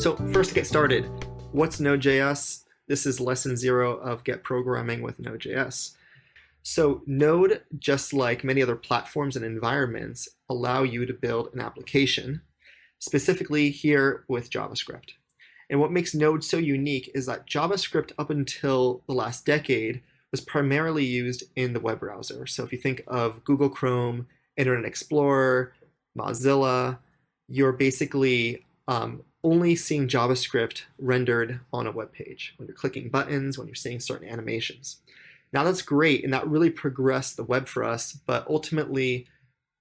So first, to get started, what's Node.js? This is lesson 0 of Get Programming with Node.js. So Node, just like many other platforms and environments, allow you to build an application, specifically here with JavaScript. And what makes Node so unique is that JavaScript up until the last decade was primarily used in the web browser. So if you think of Google Chrome, Internet Explorer, Mozilla, you're basically only seeing JavaScript rendered on a web page when you're clicking buttons, when you're seeing certain animations. Now that's great, and that really progressed the web for us, but ultimately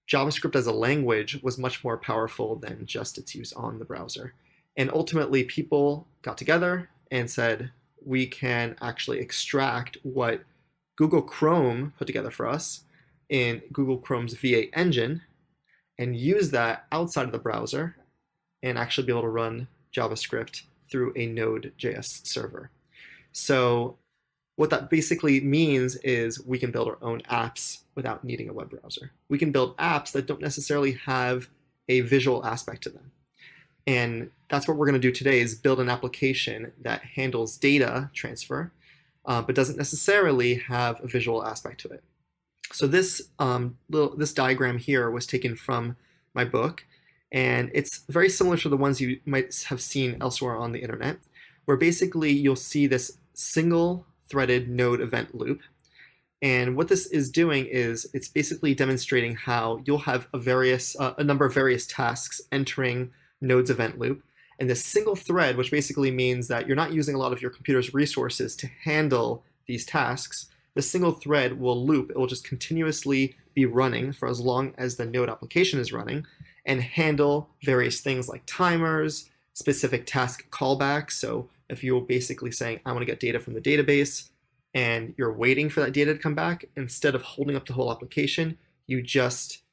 JavaScript as a language was much more powerful than just its use on the browser. And ultimately people got together and said, we can actually extract what Google Chrome put together for us in Google Chrome's V8 engine and use that outside of the browser and actually be able to run JavaScript through a Node.js server. So what that basically means is we can build our own apps without needing a web browser. We can build apps that don't necessarily have a visual aspect to them. And that's what we're going to do today, is build an application that handles data transfer, but doesn't necessarily have a visual aspect to it. So this diagram here was taken from my book, and it's very similar to the ones you might have seen elsewhere on the internet, where basically you'll see this single threaded node event loop. And what this is doing is it's basically demonstrating how you'll have a number of various tasks entering Node's event loop. And this single thread, which basically means that you're not using a lot of your computer's resources to handle these tasks, the single thread will loop. It will just continuously be running for as long as the Node application is running and handle various things like timers, specific task callbacks. So if you're basically saying, I want to get data from the database, and you're waiting for that data to come back, instead of holding up the whole application, you just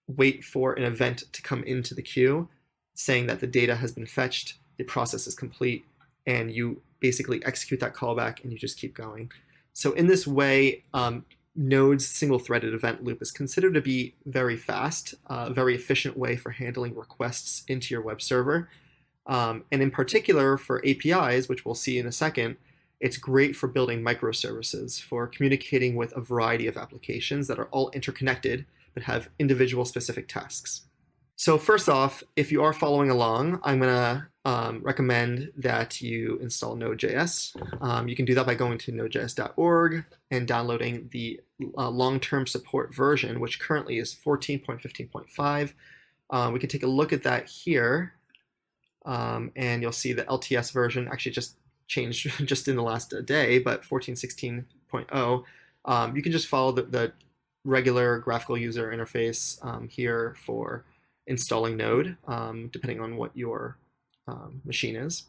wait for an event to come into the queue saying that the data has been fetched, the process is complete, and you basically execute that callback and you just keep going. So in this way, Node's single-threaded event loop is considered to be very fast, a very efficient way for handling requests into your web server. And in particular for APIs, which we'll see in a second, it's great for building microservices, for communicating with a variety of applications that are all interconnected but have individual specific tasks. So first off, if you are following along, I'm going to recommend that you install Node.js. You can do that by going to nodejs.org and downloading the long-term support version, which currently is 14.15.5. We can take a look at that here, and you'll see the LTS version actually just changed just in the last day, but 14.16.0. You can just follow the regular graphical user interface here for installing Node, depending on what your machine is.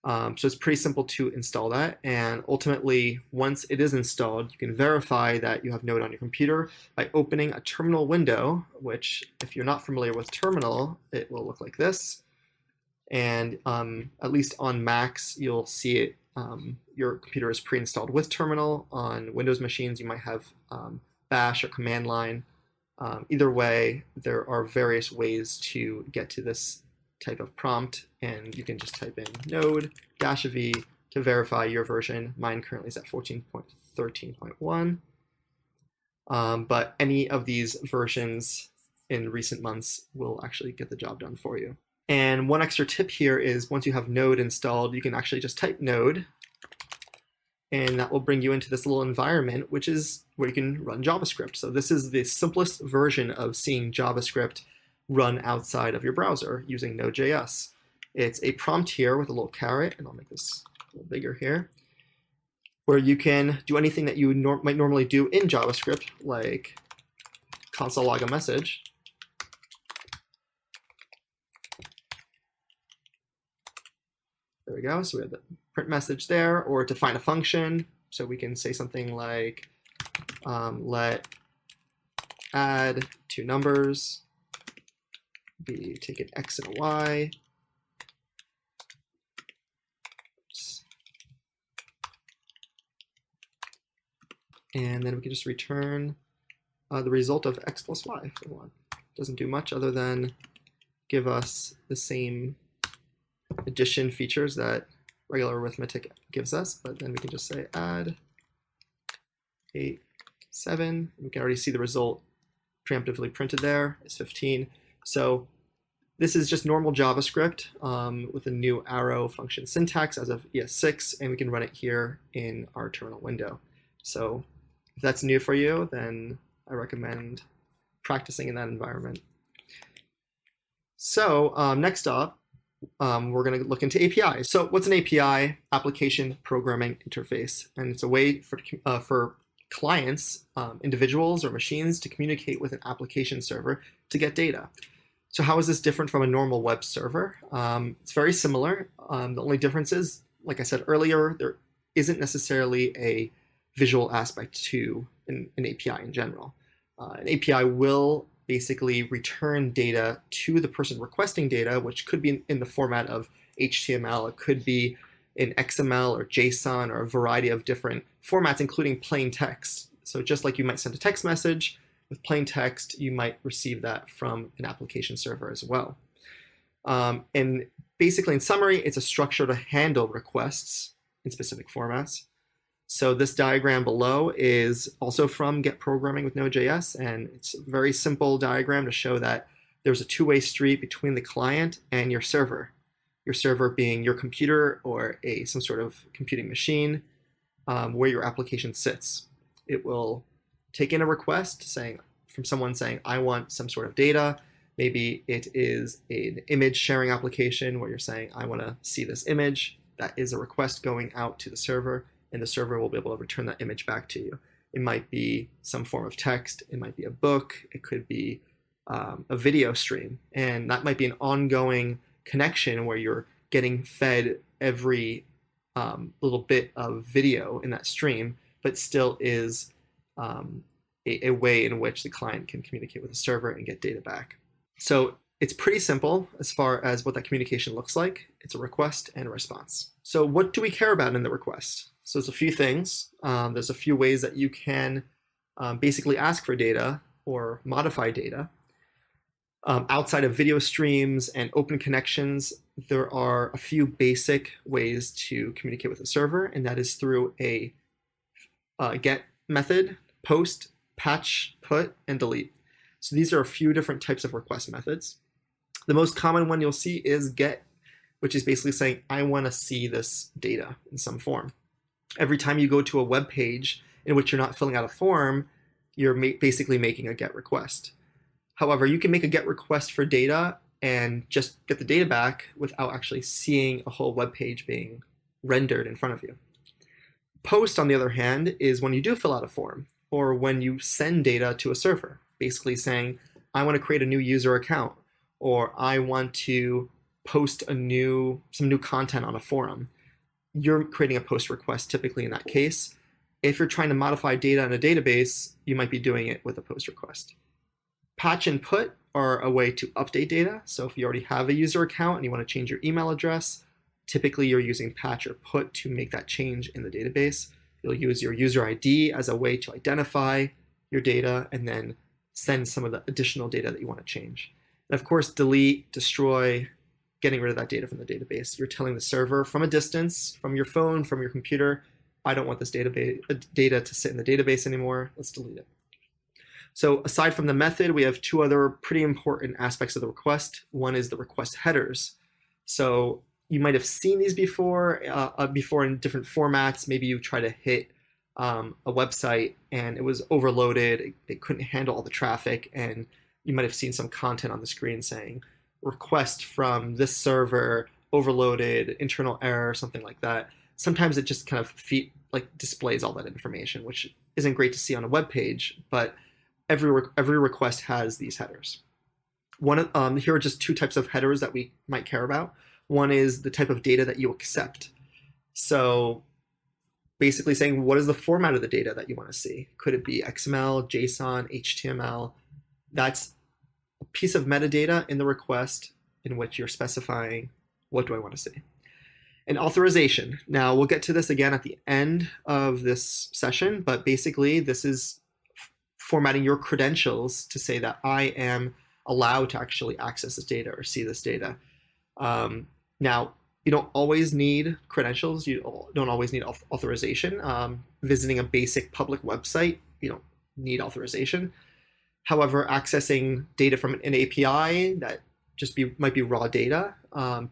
So it's pretty simple to install that, and ultimately, once it is installed, you can verify that you have Node on your computer by opening a terminal window, which, if you're not familiar with terminal, it will look like this. And at least on Macs, you'll see it. Your computer is pre-installed with terminal. On Windows machines, you might have Bash or command line. Either way, there are various ways to get to this type of prompt, and you can just type in node-v to verify your version. Mine currently is at 14.13.1, but any of these versions in recent months will actually get the job done for you. And one extra tip here is once you have Node installed, you can actually just type Node, and that will bring you into this little environment, which is where you can run JavaScript. So this is the simplest version of seeing JavaScript run outside of your browser using Node.js. It's a prompt here with a little caret, and I'll make this a little bigger here, where you can do anything that you might normally do in JavaScript, like console log a message. There we go. So we have the print message there, or define a function. So we can say something like let add two numbers be taken x and a y. Oops. And then we can just return the result of x plus y for one. Doesn't do much other than give us the same addition features that regular arithmetic gives us, but then we can just say add 8, 7. We can already see the result preemptively printed there is 15. So this is just normal JavaScript with a new arrow function syntax as of ES6, and we can run it here in our terminal window. So if that's new for you, then I recommend practicing in that environment. So next up, we're going to look into APIs. So what's an API? Application Programming Interface. And it's a way for clients, individuals or machines to communicate with an application server to get data. So how is this different from a normal web server? It's very similar. The only difference is, like I said earlier, there isn't necessarily a visual aspect to an API in general. An API will basically return data to the person requesting data, which could be in the format of HTML, it could be in XML or JSON or a variety of different formats, including plain text. So just like you might send a text message with plain text, you might receive that from an application server as well. And basically, in summary, it's a structure to handle requests in specific formats. So this diagram below is also from Get Programming with Node.js, and it's a very simple diagram to show that there's a two-way street between the client and your server being your computer or some sort of computing machine where your application sits. It will take in a request from someone saying, I want some sort of data. Maybe it is an image sharing application where you're saying, I want to see this image. That is a request going out to the server, and the server will be able to return that image back to you. It might be some form of text. It might be a book. It could be a video stream. And that might be an ongoing connection where you're getting fed every little bit of video in that stream, but still is a way in which the client can communicate with the server and get data back. So it's pretty simple as far as what that communication looks like. It's a request and a response. So what do we care about in the request? So there's a few things. There's a few ways that you can basically ask for data or modify data. Outside of video streams and open connections, there are a few basic ways to communicate with the server, and that is through a get method, post, patch, put, and delete. So these are a few different types of request methods. The most common one you'll see is get, which is basically saying, I want to see this data in some form. Every time you go to a web page in which you're not filling out a form, you're basically making a get request. However, you can make a get request for data and just get the data back without actually seeing a whole web page being rendered in front of you. Post, on the other hand, is when you do fill out a form or when you send data to a server, basically saying, I want to create a new user account, or I want to post some new content on a forum. You're creating a post request typically in that case. If you're trying to modify data in a database, you might be doing it with a post request. Patch and put are a way to update data. So if you already have a user account and you want to change your email address, typically you're using patch or put to make that change in the database. You'll use your user ID as a way to identify your data and then send some of the additional data that you want to change. And of course, delete, destroy, getting rid of that data from the database. You're telling the server from a distance, from your phone, from your computer, I don't want this data to sit in the database anymore. Let's delete it. So aside from the method, we have two other pretty important aspects of the request. One is the request headers. So you might have seen these before in different formats. Maybe you try to hit a website and it was overloaded. It couldn't handle all the traffic, and you might have seen some content on the screen saying request from this server, overloaded, internal error, something like that. Sometimes it just kind of displays all that information, which isn't great to see on a web page, but every request has these headers. Here are just two types of headers that we might care about. One is the type of data that you accept. So basically saying, what is the format of the data that you want to see? Could it be XML, JSON, HTML? That's a piece of metadata in the request in which you're specifying, what do I want to see? And authorization. Now, we'll get to this again at the end of this session, but basically this is formatting your credentials to say that I am allowed to actually access this data or see this data. Now, You don't always need credentials. You don't always need authorization. Visiting a basic public website, you don't need authorization. However, accessing data from an API that might be raw data,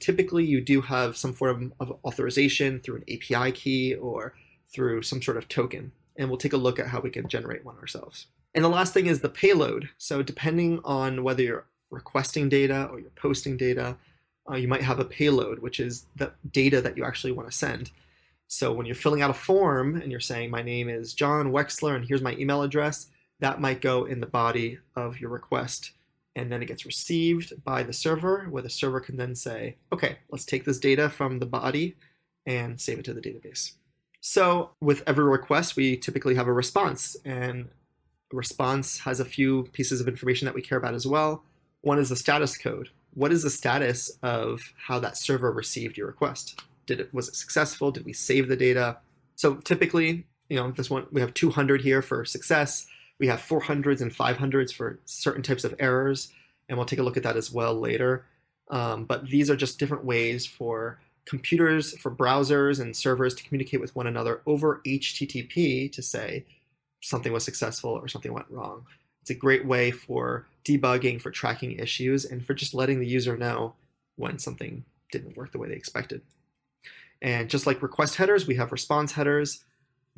typically you do have some form of authorization through an API key or through some sort of token. And we'll take a look at how we can generate one ourselves. And the last thing is the payload. So depending on whether you're requesting data or you're posting data, you might have a payload, which is the data that you actually want to send. So when you're filling out a form and you're saying, my name is John Wexler and here's my email address, that might go in the body of your request. And then it gets received by the server, where the server can then say, okay, let's take this data from the body and save it to the database. So with every request, we typically have a response, and a response has a few pieces of information that we care about as well. One is the status code. What is the status of how that server received your request? Was it successful? Did we save the data? So typically, this one, we have 200 here for success. We have 400s and 500s for certain types of errors, and we'll take a look at that as well later. But these are just different ways for computers, for browsers and servers to communicate with one another over HTTP to say something was successful or something went wrong. It's a great way for debugging, for tracking issues, and for just letting the user know when something didn't work the way they expected. And just like request headers, we have response headers.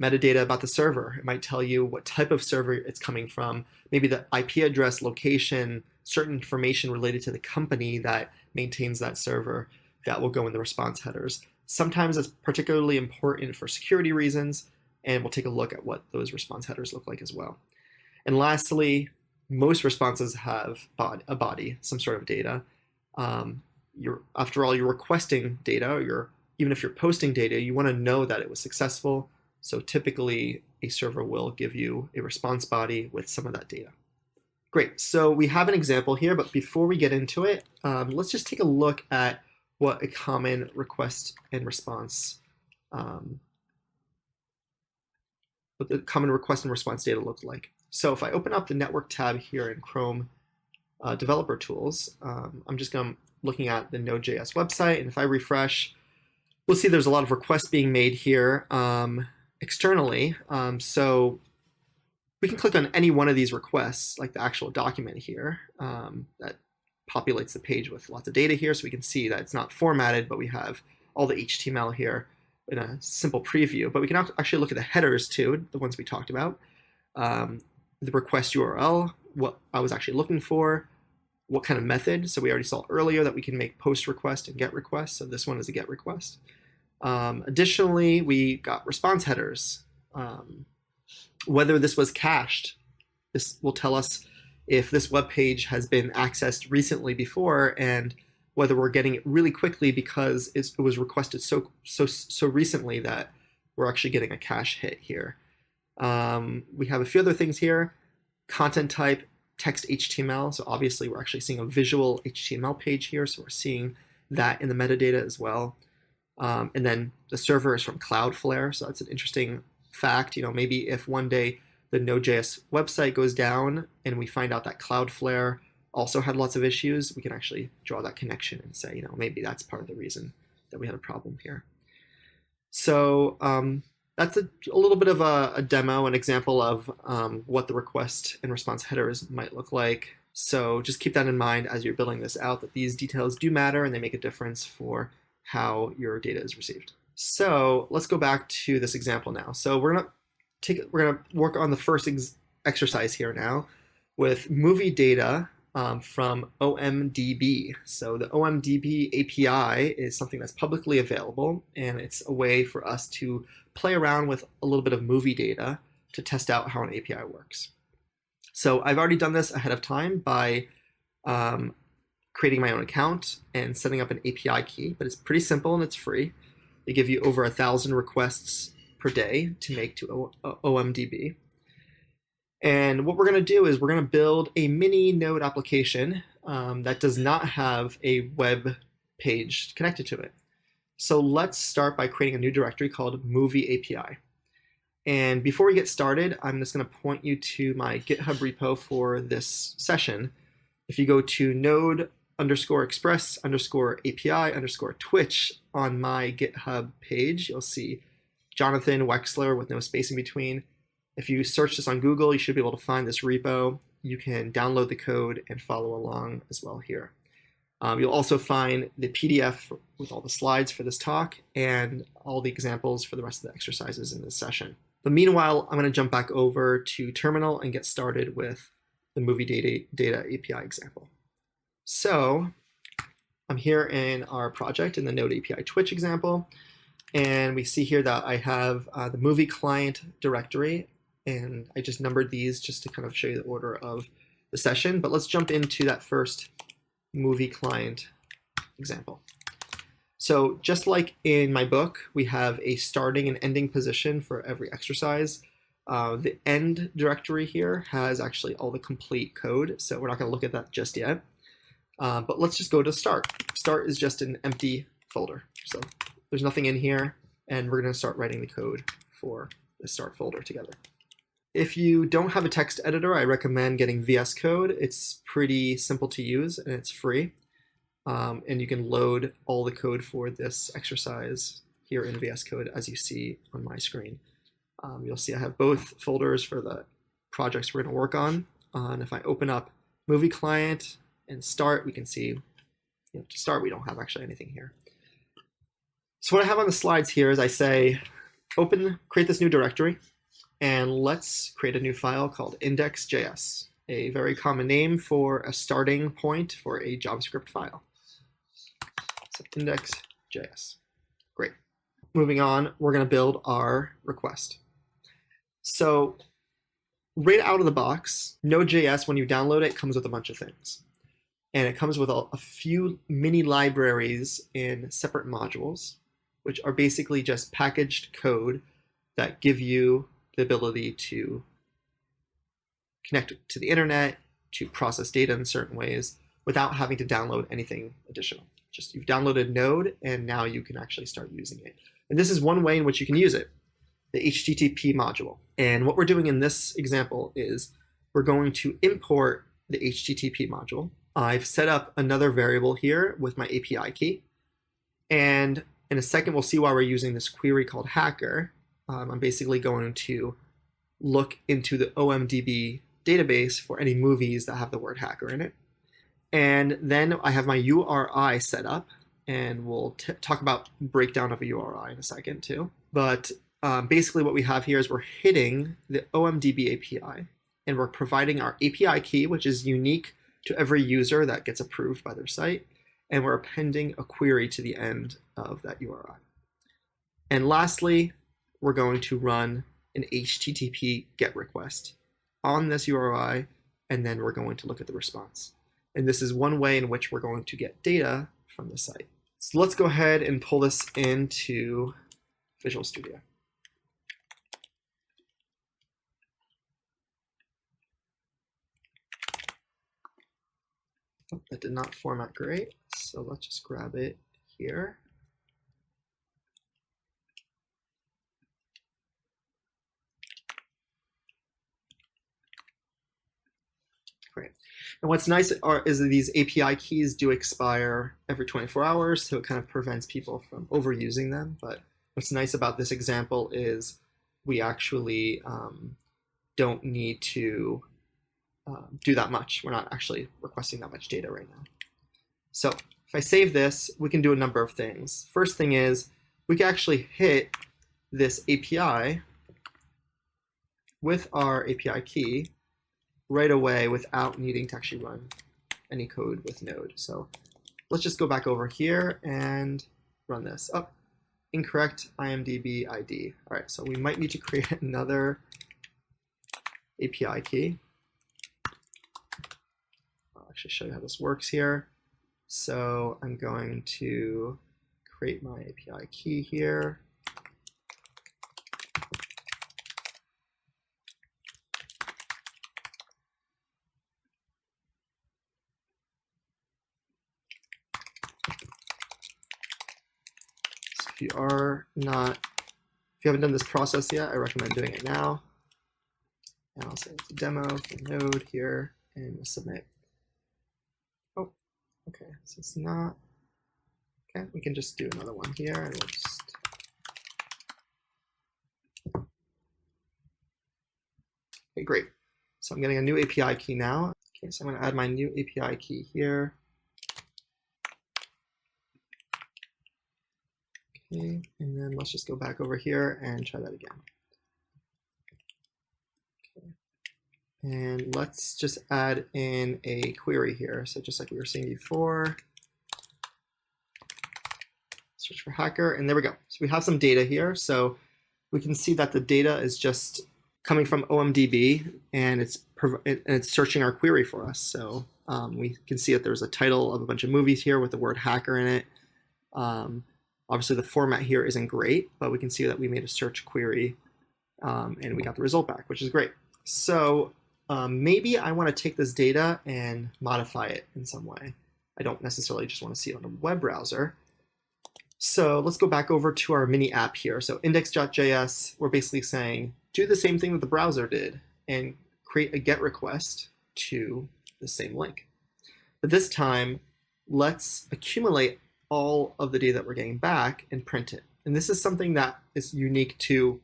Metadata about the server. It might tell you what type of server it's coming from, maybe the IP address, location, certain information related to the company that maintains that server that will go in the response headers. Sometimes it's particularly important for security reasons, and we'll take a look at what those response headers look like as well. And lastly, most responses have a body, some sort of data. After all, you're requesting data, or even if you're posting data, you want to know that it was successful. So typically, a server will give you a response body with some of that data. Great, so we have an example here, but before we get into it, let's just take a look at what a common request and response, what the common request and response data looks like. So if I open up the network tab here in Chrome Developer Tools, I'm just looking at the Node.js website, and if I refresh, we'll see there's a lot of requests being made here. Externally, so we can click on any one of these requests, like the actual document here, that populates the page with lots of data here, so we can see that it's not formatted, but we have all the HTML here in a simple preview. But we can actually look at the headers too, the ones we talked about, the request URL, what I was actually looking for, what kind of method. So we already saw earlier that we can make post request and get request, so this one is a get request. Additionally, we got response headers. Whether this was cached, this will tell us if this web page has been accessed recently before, and whether we're getting it really quickly because it was requested so recently that we're actually getting a cache hit here. We have a few other things here. Content type, text HTML. So obviously we're actually seeing a visual HTML page here, so we're seeing that in the metadata as well. And then the server is from Cloudflare, so that's an interesting fact. Maybe if one day the Node.js website goes down and we find out that Cloudflare also had lots of issues, we can actually draw that connection and say, maybe that's part of the reason that we had a problem here. So that's a little bit of a demo, an example of what the request and response headers might look like. So just keep that in mind as you're building this out, that these details do matter and they make a difference for how your data is received. So let's go back to this example now. So we're gonna work on the first exercise here now with movie data from OMDB. So the OMDB API is something that's publicly available, and it's a way for us to play around with a little bit of movie data to test out how an API works. So I've already done this ahead of time by creating my own account and setting up an API key, but it's pretty simple and it's free. They give you over 1,000 requests per day to make to OMDB. And what we're going to do is we're going to build a mini Node application that does not have a web page connected to it. So let's start by creating a new directory called Movie API. And before we get started, I'm just going to point you to my GitHub repo for this session. If you go to underscore express underscore API underscore Twitch on my GitHub page, you'll see Jonathan Wexler with no space in between. If you search this on Google, you should be able to find this repo. You can download the code and follow along as well here. You'll also find the PDF with all the slides for this talk and all the examples for the rest of the exercises in this session. But meanwhile, I'm going to jump back over to Terminal and get started with the movie data API example. So I'm here in our project in the Node API Twitch example, and we see here that I have the movie client directory, and I just numbered these just to kind of show you the order of the session. But let's jump into that first movie client example. So just like in my book, we have a starting and ending position for every exercise. The end directory here has actually all the complete code, so we're not going to look at that just yet. But let's just go to start. Start is just an empty folder, so there's nothing in here, and we're going to start writing the code for the start folder together. If you don't have a text editor, I recommend getting VS Code. It's pretty simple to use and it's free. And you can load all the code for this exercise here in VS Code as you see on my screen. You'll see I have both folders for the projects we're going to work on. And if I open up movie client and start, we can see, to start, we don't have actually anything here. So what I have on the slides here is I say, create this new directory. And let's create a new file called index.js, a very common name for a starting point for a JavaScript file. So index.js. Great. Moving on, we're going to build our request. So right out of the box, Node.js, when you download it, comes with a bunch of things. And it comes with a few mini libraries in separate modules, which are basically just packaged code that give you the ability to connect to the internet, to process data in certain ways without having to download anything additional. Just you've downloaded Node and now you can actually start using it. And this is one way in which you can use it, the HTTP module. And what we're doing in this example is we're going to import the HTTP module. I've set up another variable here with my API key. And in a second, we'll see why we're using this query called hacker. I'm basically going to look into the OMDB database for any movies that have the word hacker in it. And then I have my URI set up, and we'll talk about breakdown of a URI in a second too. But basically what we have here is we're hitting the OMDB API, and we're providing our API key, which is unique to every user that gets approved by their site, and we're appending a query to the end of that URI. And lastly, we're going to run an HTTP GET request on this URI, and then we're going to look at the response. And this is one way in which we're going to get data from the site. So let's go ahead and pull this into Visual Studio. Oh, that did not format great, so let's just grab it here. Great. And what's nice is that these API keys do expire every 24 hours, so it kind of prevents people from overusing them. But what's nice about this example is we actually don't need to do that much. We're not actually requesting that much data right now. So if I save this, we can do a number of things. First thing is we can actually hit this API with our API key right away without needing to actually run any code with Node. So let's just go back over here and run this. Oh, incorrect IMDb ID. All right, so we might need to create another API key. I'll actually show you how this works here. So I'm going to create my API key here. If you haven't done this process yet, I recommend doing it now. And I'll say it's a demo for Node here and we'll submit. Oh, Okay, so it's not. Okay, we can just do another one here, and we'll just. Okay, great. So I'm getting a new API key now. Okay, so I'm going to add my new API key here. Okay, and then let's just go back over here and try that again. Okay. And let's just add in a query here. So just like we were seeing before, search for hacker, and there we go. So we have some data here. So we can see that the data is just coming from OMDB, and it's searching our query for us. So we can see that there's a title of a bunch of movies here with the word hacker in it. Obviously, the format here isn't great, but we can see that we made a search query, and we got the result back, which is great. So maybe I want to take this data and modify it in some way. I don't necessarily just want to see it on a web browser. So let's go back over to our mini app here. So index.js, we're basically saying, do the same thing that the browser did and create a GET request to the same link. But this time, let's accumulate all of the data that we're getting back and print it. And this is something that is unique to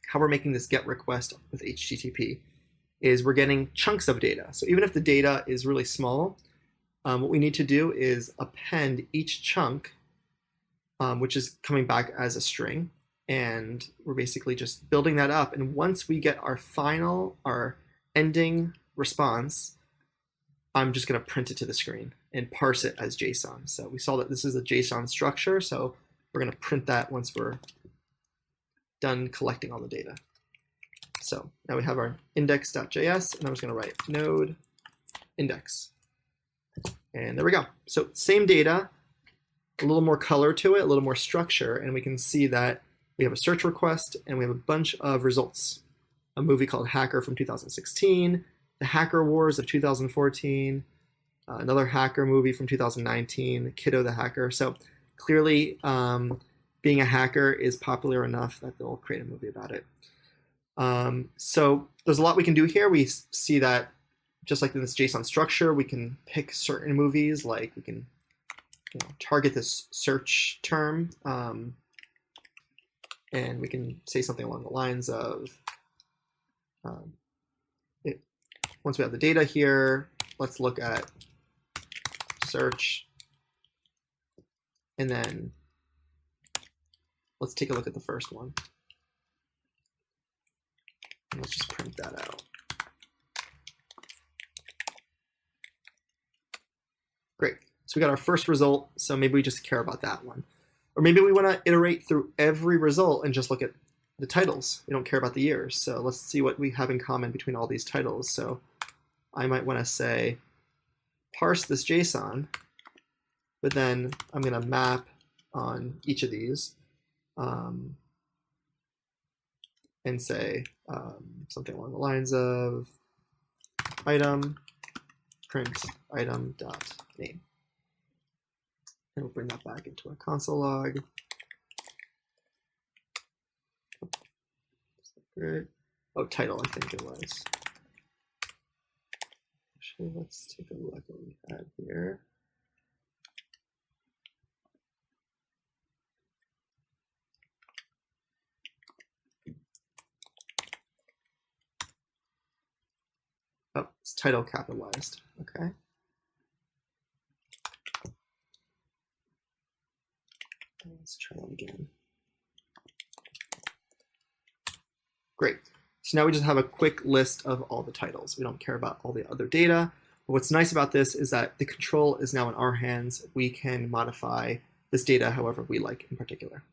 how we're making this GET request with HTTP, is we're getting chunks of data. So even if the data is really small, what we need to do is append each chunk, which is coming back as a string. And we're basically just building that up. And once we get our ending response, I'm just going to print it to the screen and parse it as JSON. So we saw that this is a JSON structure. So we're going to print that once we're done collecting all the data. So now we have our index.js, and I'm just going to write node index. And there we go. So same data, a little more color to it, a little more structure, and we can see that we have a search request and we have a bunch of results. A movie called Hacker from 2016, The Hacker Wars of 2014, another hacker movie from 2019, Kiddo the Hacker. So clearly being a hacker is popular enough that they'll create a movie about it. So there's a lot we can do here. We see that just like in this JSON structure, we can pick certain movies, like we can target this search term, and we can say something along the lines of, once we have the data here, let's look at search, and then let's take a look at the first one. And let's just print that out. Great. So we got our first result, so maybe we just care about that one. Or maybe we want to iterate through every result and just look at the titles. We don't care about the years. So let's see what we have in common between all these titles. So I might want to say, parse this JSON, but then I'm going to map on each of these and say something along the lines of item print item dot name. And we'll bring that back into our console log. Great. Oh, title, I think it was. Actually, let's take a look at what we had here. Oh, it's title capitalized. Okay. Let's try that again. Great. So now we just have a quick list of all the titles. We don't care about all the other data. But what's nice about this is that the control is now in our hands. We can modify this data however we like in particular.